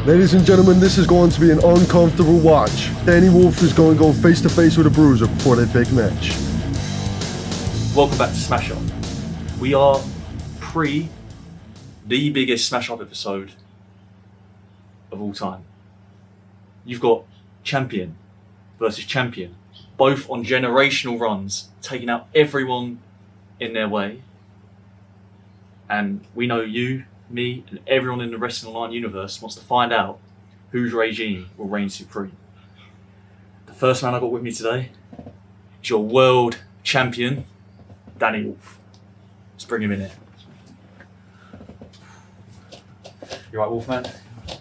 Ladies and gentlemen, this is going to be an uncomfortable watch. Danny Wolf is going to go face to face with a Bruiser before their big match. Welcome back to Smash Up. We are the biggest Smash Up episode of all time. You've got champion versus champion, both on generational runs, taking out everyone in their way. And we know you, me, and everyone in the Wrestling Online universe wants to find out whose regime will reign supreme. The first man I got with me today is your world champion, Danny Wolf. Let's bring him in here. You right, Wolfman?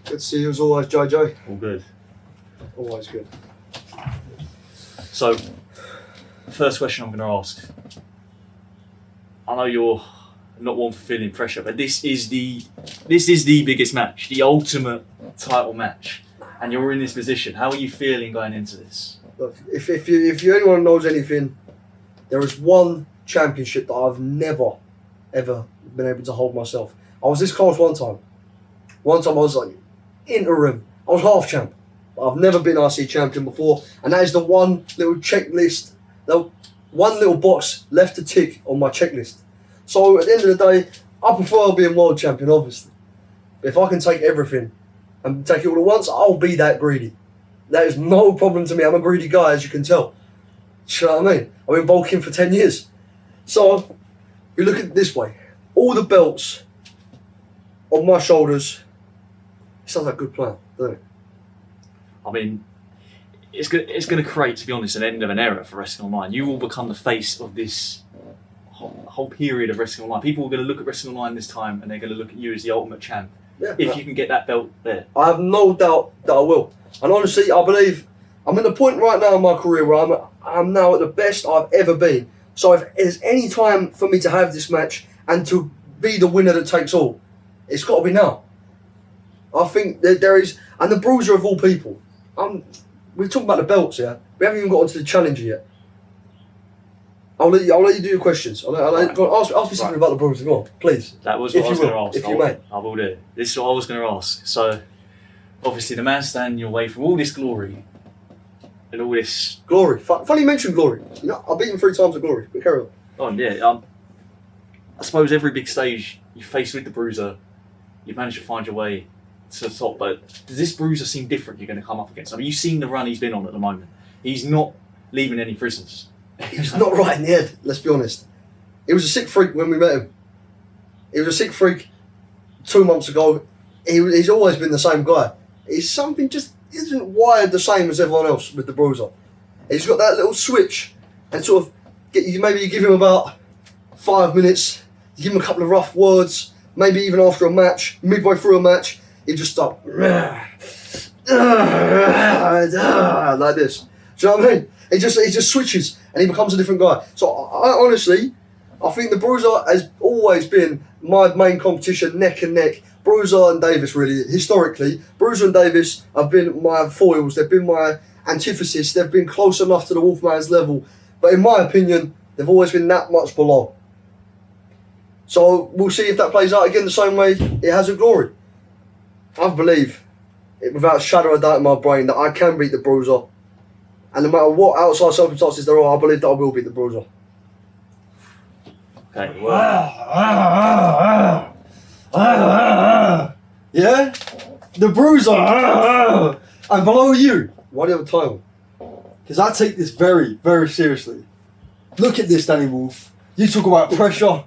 Good to see you as always, JJ. All good. Always good. So, the first question I'm going to ask. I know you're not one for feeling pressure, but this is the biggest match, the ultimate title match, and you're in this position. How are you feeling going into this? Look, if anyone knows anything, there is one championship that I've never, ever been able to hold myself. I was this close one time. One time I was like interim. I was half champ. But I've never been RC champion before, and that is the one little checklist, the one little box left to tick on my checklist. So at the end of the day, I prefer being world champion, obviously. But if I can take everything and take it all at once, I'll be that greedy. That is no problem to me. I'm a greedy guy, as you can tell. Do you know what I mean? I've been bulking for 10 years. So, you look at it this way. All the belts on my shoulders, it sounds like a good plan, doesn't it? I mean, it's going to create, to be honest, an end of an era for Wrestling Online. You will become the face of this whole period of Wrestling Online. People are going to look at Wrestling Online this time, and they're going to look at you as the ultimate champ. Yeah, if you can get that belt there. I have no doubt that I will. And honestly, I believe I'm at the point right now in my career where I'm now at the best I've ever been. So if there's any time for me to have this match and to be the winner that takes all, it's got to be now. I think that there is, and the Bruiser of all people. We're talking about the belts here. We haven't even got onto the challenger yet. I'll let you do your questions. Ask me something about the Bruiser. Go on, please. That was what I was going to ask. If you may. I will do. This is what I was going to ask. So, obviously, the man standing in your way from all this glory and all this... Glory. Funny you mentioned glory. You know, I've beaten 3 times at glory. But carry on. Oh, yeah. I suppose every big stage you face with the Bruiser, you've managed to find your way to the top, but does this Bruiser seem different you're going to come up against? I mean, you've seen the run he's been on at the moment. He's not leaving any prisoners. He's not right in the head, let's be honest. He was a sick freak when we met him. He was a sick freak 2 months ago. He's always been the same guy. He's something just isn't wired the same as everyone else with the Bruiser. He's got that little switch, and sort of maybe you give him about 5 minutes, you give him a couple of rough words, maybe even after a match, midway through a match, he just start like this. Do you know what I mean? He just switches and he becomes a different guy. So I honestly think the Bruiser has always been my main competition, neck and neck. Bruiser and Davis, really, historically. Bruiser and Davis have been my foils. They've been my antithesis. They've been close enough to the Wolfman's level. But in my opinion, they've always been that much below. So we'll see if that plays out again the same way it has with Glory. I believe, without a shadow of doubt in my brain, that I can beat the Bruiser. And no matter what outside circumstances there are, I believe that I will beat the Bruiser. Okay, well... Yeah? The Bruiser! And below you, why do you have a title? Because I take this very, very seriously. Look at this, Danny Wolf. You talk about pressure.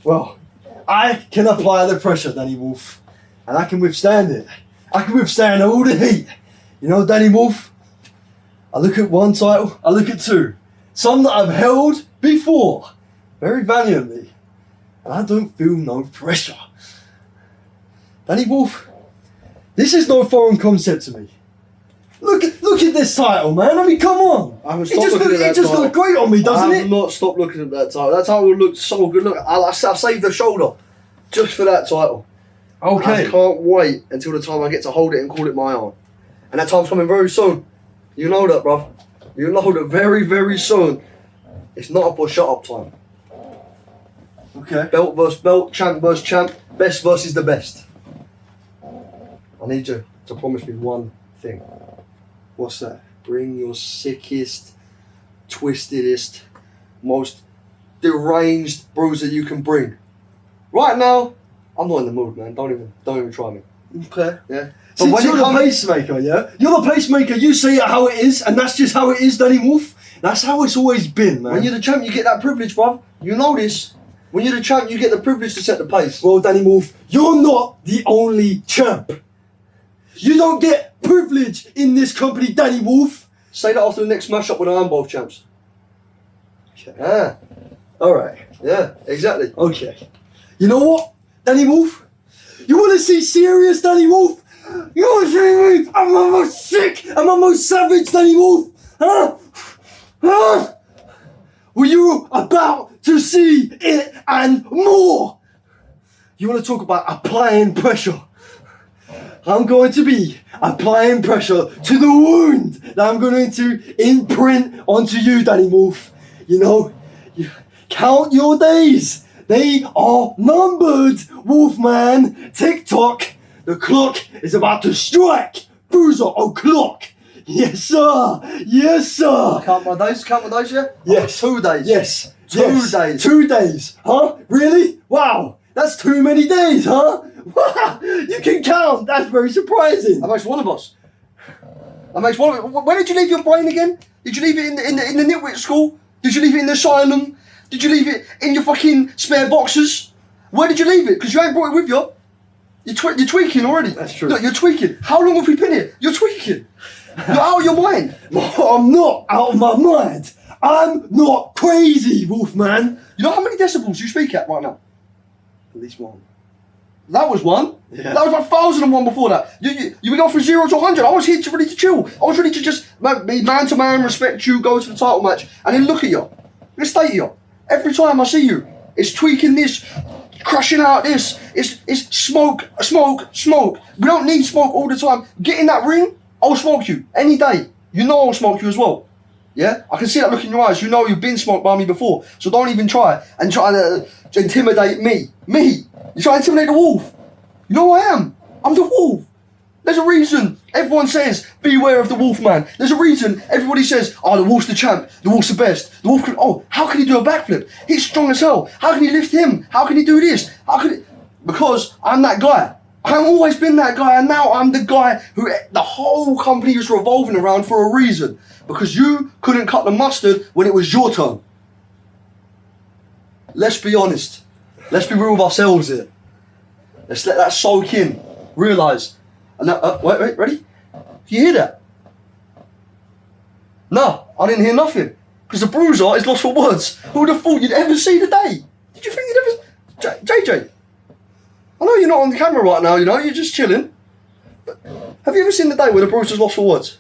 Well, I can apply the pressure, Danny Wolf. And I can withstand it. I can withstand all the heat. You know, Danny Wolf? I look at 1 title, I look at 2. Some that I've held before, very valiantly. And I don't feel no pressure. Danny Wolf, this is no foreign concept to me. Look at this title, man. I mean, come on. It just looked great on me, doesn't it? I have not stopped looking at that title. That title looked so good. Look, I saved the shoulder just for that title. Okay. I can't wait until the time I get to hold it and call it my own. And that time's coming very soon. You know that, bruv. You know that very, very soon. It's not up or shut up time. Okay. Belt versus belt, champ versus champ, best versus the best. I need you to promise me one thing. What's that? Bring your sickest, twistedest, most deranged bruiser you can bring. Right now, I'm not in the mood, man. Don't even try me. Okay. Yeah. But Since when you're it the comes, pacemaker, yeah? You're the pacemaker, you say it how it is, and that's just how it is, Danny Wolf. That's how it's always been, man. when you're the champ, you get that privilege, bruv. You know this. When you're the champ, you get the privilege to set the pace. Well, Danny Wolf, you're not the only champ. You don't get privilege in this company, Danny Wolf. Say that after the next matchup when I am both champs. Okay. Yeah. Alright. Yeah, exactly. Okay. You know what, Danny Wolf? You want to see serious Danny Wolf? You want to see me? I'm almost sick. I'm almost savage, Danny Wolf. Huh? Huh? Were you about to see it and more? You want to talk about applying pressure? I'm going to be applying pressure to the wound that I'm going to imprint onto you, Danny Wolf. You know, you count your days. They are numbered, Wolfman. Tick-tock. The clock is about to strike. Bruiser o'clock. Yes, sir. Yes, sir. Count my days, yeah? Yes. 2 days. Yes. 2 yes. days. 2 days. Huh? Really? Wow. That's too many days, huh? Wow. You can count. That's very surprising. That makes one of us. That makes one of us. Where did you leave your brain again? Did you leave it in the nitwit school? Did you leave it in the asylum? Did you leave it in your fucking spare boxes? Where did you leave it? Because you ain't brought it with you. You're tweaking already. That's true. Look, you're tweaking. How long have we been here? You're tweaking. You're out of your mind. I'm not out of my mind. I'm not crazy, Wolfman. You know how many decibels you speak at right now? At least one. That was one. Yeah. That was 1,001 before that. You went from 0 to 100. I was here ready to chill. I was ready to just be man to man, respect you, go to the title match, and then look at you. Look at you. Every time I see you, it's tweaking this, crushing out this. It's smoke. We don't need smoke all the time. Get in that ring, I'll smoke you any day. You know I'll smoke you as well. Yeah, I can see that look in your eyes. You know you've been smoked by me before, so don't even try to intimidate me. You try to intimidate the wolf. You know who I am. I'm the wolf. There's a reason everyone says beware of the Wolfman. There's a reason everybody says, oh, the wolf's the champ, the wolf's the best. The wolf can, oh, how can he do a backflip? He's strong as hell. How can he lift him? How can he do this? Because I'm that guy. I've always been that guy, and now I'm the guy who the whole company is revolving around for a reason. Because you couldn't cut the mustard when it was your turn. Let's be honest. Let's be real with ourselves here. Let's let that soak in. Realise. And now, wait, ready? You hear that? No, I didn't hear nothing. Because the Bruiser is lost for words. Who would have thought you'd ever see the day? Did you think you'd ever... JJ, I know you're not on the camera right now, you know, you're just chilling. But have you ever seen the day where the Bruiser's lost for words?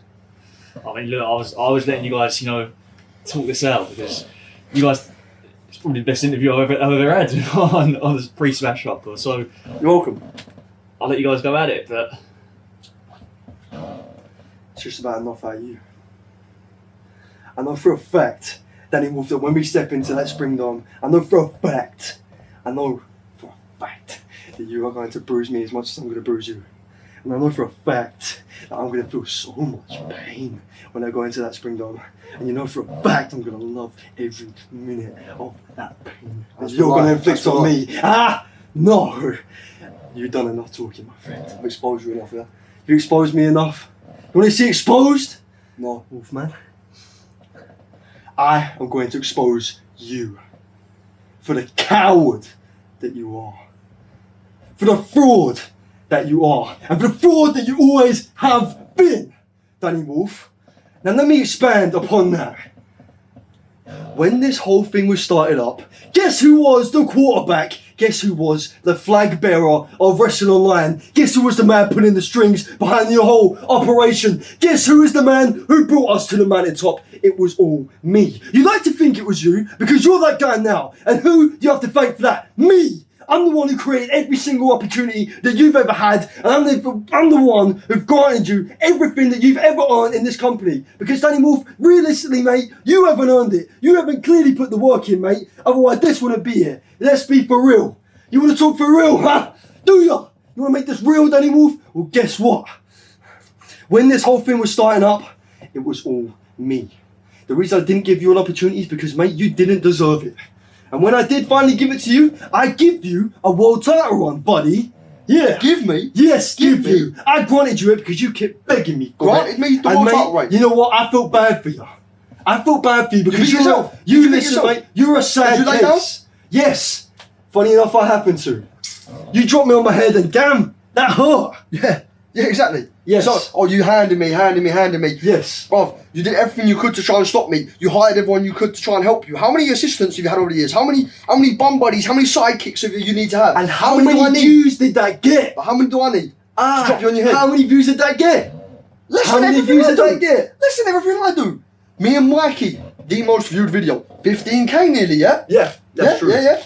I mean, look, I was letting you guys, talk this out because you guys, it's probably the best interview I've ever had on this pre-smash up. So You're welcome. I'll let you guys go at it, but It's just about enough out of you. I know for a fact, Danny Wolf, that when we step into that spring dome, I know for a fact that you are going to bruise me as much as I'm going to bruise you. And I know for a fact that I'm going to feel so much pain when I go into that spring dome. And you know for a fact I'm going to love every minute of that pain that you're going to inflict on me. No! You've done enough talking, my friend. I've exposed you enough, yeah? You exposed me enough. You want to see exposed? No. Wolfman. I am going to expose you for the coward that you are. For the fraud that you are. And for the fraud that you always have been, Danny Wolf. Now let me expand upon that. When this whole thing was started up, guess who was the quarterback? Guess who was the flag bearer of Wrestling Online? Guess who was the man pulling the strings behind the whole operation? Guess who is the man who brought us to the mountaintop? It was all me. You like to think it was you because you're that guy now. And who do you have to thank for that? Me. I'm the one who created every single opportunity that you've ever had, and I'm the one who've granted you everything that you've ever earned in this company. Because Danny Wolf, realistically, mate, you haven't earned it. You haven't clearly put the work in, mate. Otherwise, this wouldn't be here. Let's be for real. You want to talk for real, huh? Do ya? You want to make this real, Danny Wolf? Well, guess what? When this whole thing was starting up, it was all me. The reason I didn't give you an opportunity is because, mate, you didn't deserve it. And when I did finally give it to you, I give you a world title run, buddy. Yeah. Give me? Yes, give you. I granted you it because you kept begging me for Granted it. me the And, world mate, title reign. You know what? I felt bad for you. I felt bad for you because beat you're yourself? you Did you beat listen, yourself? mate. You're a sad Did you lay down? case. Yes. Funny enough, I happened to. You dropped me on my head and damn, that hurt. Yeah. Yeah, exactly. Yes. So, you handed me. Yes. Bruv, you did everything you could to try and stop me. You hired everyone you could to try and help you. How many assistants have you had over the years? How many bum buddies, how many sidekicks have you need to have? And how do I many need? views did that get? But how many do I need? To drop you on your head? How many views did that get? Less How than many everything views I did do. that get? Less than everything I do. Me and Mikey, the most viewed video. 15k nearly, yeah? Yeah, that's true. Yeah.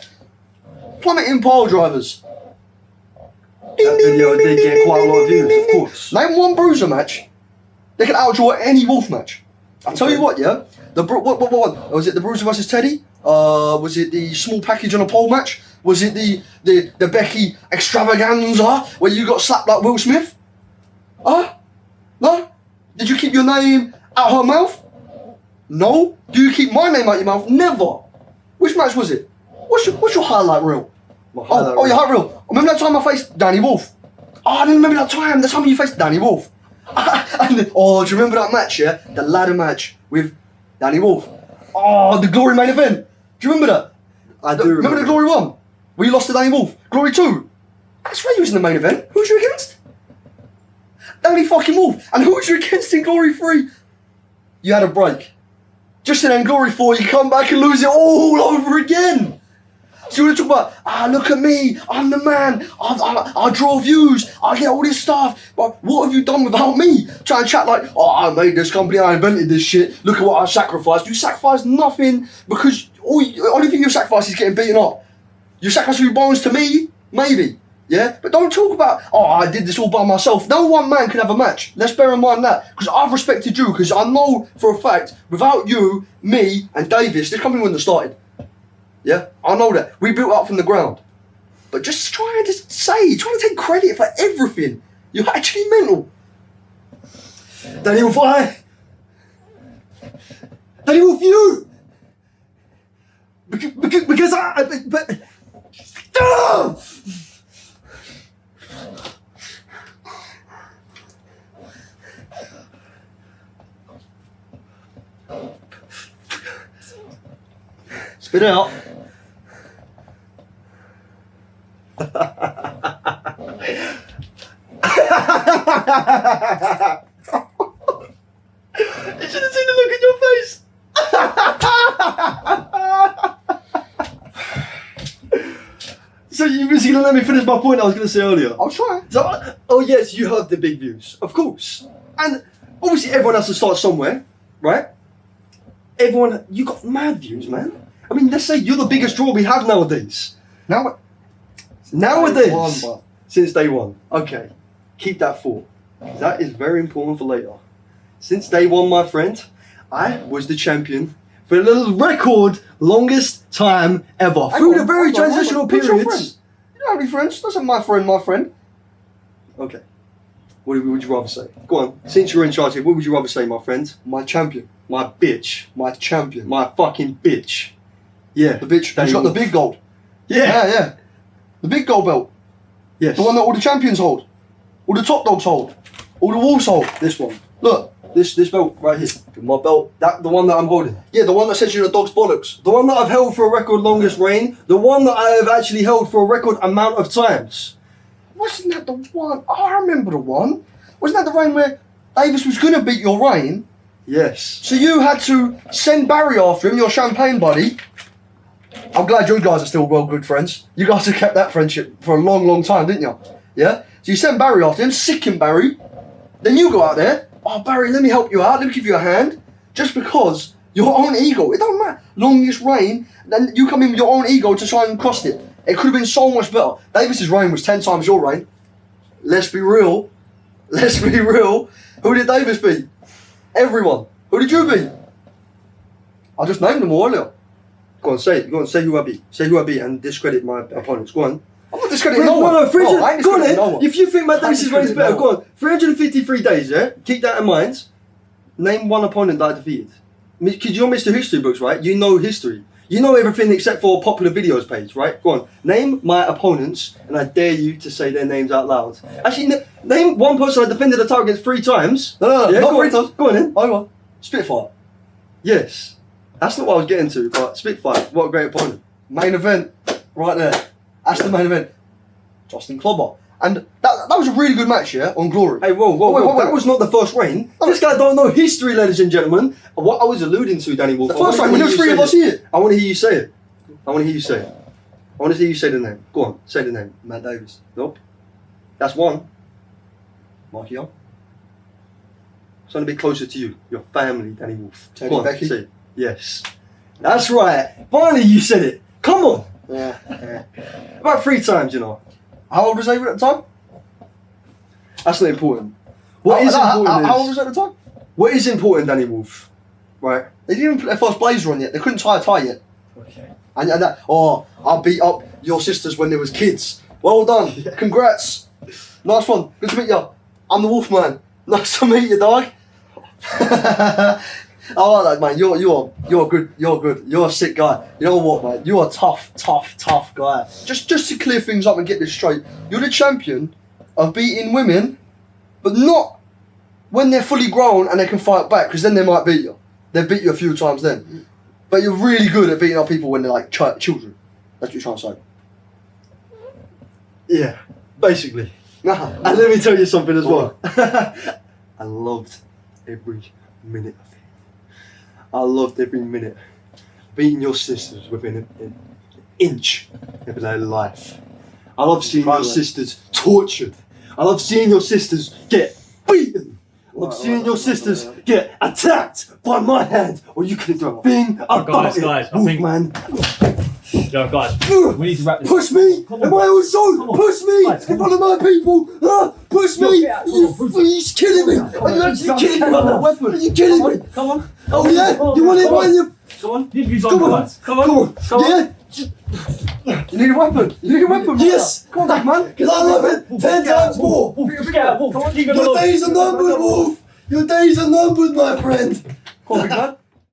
Plummeting pile drivers. That video did get quite a lot of views, of course. Name one Bruiser match. They can outdraw any Wolf match. I'll tell you Okay. what, yeah? What one? Was it the Bruiser versus Teddy? Was it the small package on a pole match? Was it the Becky extravaganza where you got slapped like Will Smith? Huh? No? Did you keep your name out her mouth? No? Do you keep my name out your mouth? Never. Which match was it? What's your highlight reel? My highlight Your reel. highlight reel. Remember that time I faced Danny Wolf? Oh, I didn't remember that time. The time you faced Danny Wolf. And then, do you remember that match, yeah? The ladder match with Danny Wolf. Oh, the Glory main event. Do you remember that? I do Remember the Glory 1? Where you lost to Danny Wolf? Glory 2? That's where you was in the main event. Who was you against? Danny fucking Wolf. And who was you against in Glory 3? You had a break. Just in Glory 4, you come back and lose it all over again. So you want to talk about, look at me, I'm the man, I draw views, I get all this stuff, but what have you done without me? Try and chat like, I made this company, I invented this shit, look at what I sacrificed. You sacrificed nothing because only thing you sacrificed is getting beaten up. You sacrificed your bones to me, maybe, yeah? But don't talk about, I did this all by myself. No one man can have a match. Let's bear in mind that, because I've respected you, because I know for a fact, without you, me, and Davis, this company wouldn't have started. Yeah, I know that. We built up from the ground. But just trying to take credit for everything. You're actually mental. Danny Wolf, Danny Wolf, you! Because Spit it out. You should have seen the look in your face. So you was gonna let me finish my point I was gonna say earlier. I'll try. So, oh yes, you have the big views, of course, and obviously everyone has to start somewhere, right? Everyone, you got mad views, man. I mean, let's say you're the biggest draw we have nowadays. Nowadays, since day one. Okay, keep that thought. That is very important for later. Since day one, my friend, I was the champion for the record longest time ever. Through the very transitional periods. You don't have any friends. That's not my friend. Okay. What would you rather say? Go on. Since you're in charge here, what would you rather say, my friend? My champion. My bitch. My champion. My fucking bitch. Yeah. The bitch. Danny Who's got the Wolf. big gold. Yeah. Yeah. The big gold belt. Yes. The one that all the champions hold. All the top dogs hold. All the wolves hold. This one. Look. This belt right here. My belt. The one that I'm holding. Yeah, the one that says you're the dog's bollocks. The one that I've held for a record longest reign. The one that I have actually held for a record amount of times. Wasn't that the one? Oh, I remember the one. Wasn't that the reign where Davis was going to beat your reign? Yes. So you had to send Barry after him, your champagne buddy. I'm glad you guys are still well good friends. You guys have kept that friendship for a long, long time, didn't you? Yeah? So you send Barry after him, sicken Barry. Then you go out there. Oh, Barry, let me help you out. Let me give you a hand. Just because your own ego. It don't matter. Longest reign. Then you come in with your own ego to try and cross it. It could have been so much better. Davis's reign was 10 times your reign. Let's be real. Let's be real. Who did Davis beat? Everyone. Who did you beat? I just named them all earlier. Go on, say it. Go on, say who I beat. Say who I beat and discredit my opponents. Go on. I'm not discrediting no one. No, 300, I ain't go on discrediting no then. one. If you think Matt I ain't Davis's reign is better, discrediting no go on. 353 days, yeah? Keep that in mind. Name one opponent that I defeated. Because you're Mr. History Books, right? You know history. You know everything except for popular videos page, right? Go on. Name my opponents, and I dare you to say their names out loud. Actually, name one person I defended the title against 3 times. No, Yeah, not go 3 on. times. Go on then. Hold on. Spitfire. Yes. That's not what I was getting to, but Spitfire, what a great opponent. Main event. Right there. That's the main event. Justin Clobber. And that was a really good match, yeah, on Glory. Hey, whoa, wait. that was not the first reign. This guy don't know history, ladies and gentlemen. What I was alluding to, Danny Wolf. The first reign, when there was 3 of us here. I want to hear you say it. I want to hear you say it. I want to hear you say the name. Go on, say the name. Matt Davis. Nope. That's one. Marky Young. Something a bit closer to you. Your family, Danny Wolf. Tony Go on, Becky. say it. Yes. That's right. Finally you said it. Come on. Yeah. About 3 times, you know. How old was Avery at the time? That's not important. What is important is... How old was he at the time? What is important, Danny Wolf? Right? They didn't even put their first blazer on yet. They couldn't tie a tie yet. Okay. And that, I beat up your sisters when they was kids. Well done. Congrats. Nice one. Good to meet you. I'm the Wolfman. Nice to meet you, dog. I like that, man. You're good. You're good. You're a sick guy. You know what, man? You're a tough guy. Just to clear things up and get this straight, you're the champion of beating women, but not when they're fully grown and they can fight back, because then they might beat you. They've beat you a few times then. But you're really good at beating up people when they're like children. That's what you're trying to say. Yeah, basically. Nah. And let me tell you something as well. I loved every minute of it. I loved every minute. Beating your sisters within an inch of their life. I love seeing your sisters tortured. I love seeing your sisters get beaten. I love seeing your sisters get attacked by my hand. Or you couldn't do a thing about it. guys, I think- man. Yo, guys, we need to wrap this Push up. me! Come Am on. I on show? Come on. Push me! Guys, In come front of my people! Push me! Yeah, come You, on, Bruiser. he's killing me! Come on, Are you actually come on, killing me come with on. that weapon? Are you killing me? Come on. Oh yeah? You want it Come on. when you... Come on. Use Come on, on! guys. Come on. Come on! Yeah? You need a weapon. You need a weapon. Yes! Come on, back, man. Because I love it 10 times more! Wolf, get out, Wolf. Leave it Your alone. days are numbered, Wolf! Your days are numbered, my friend! Come on, big man.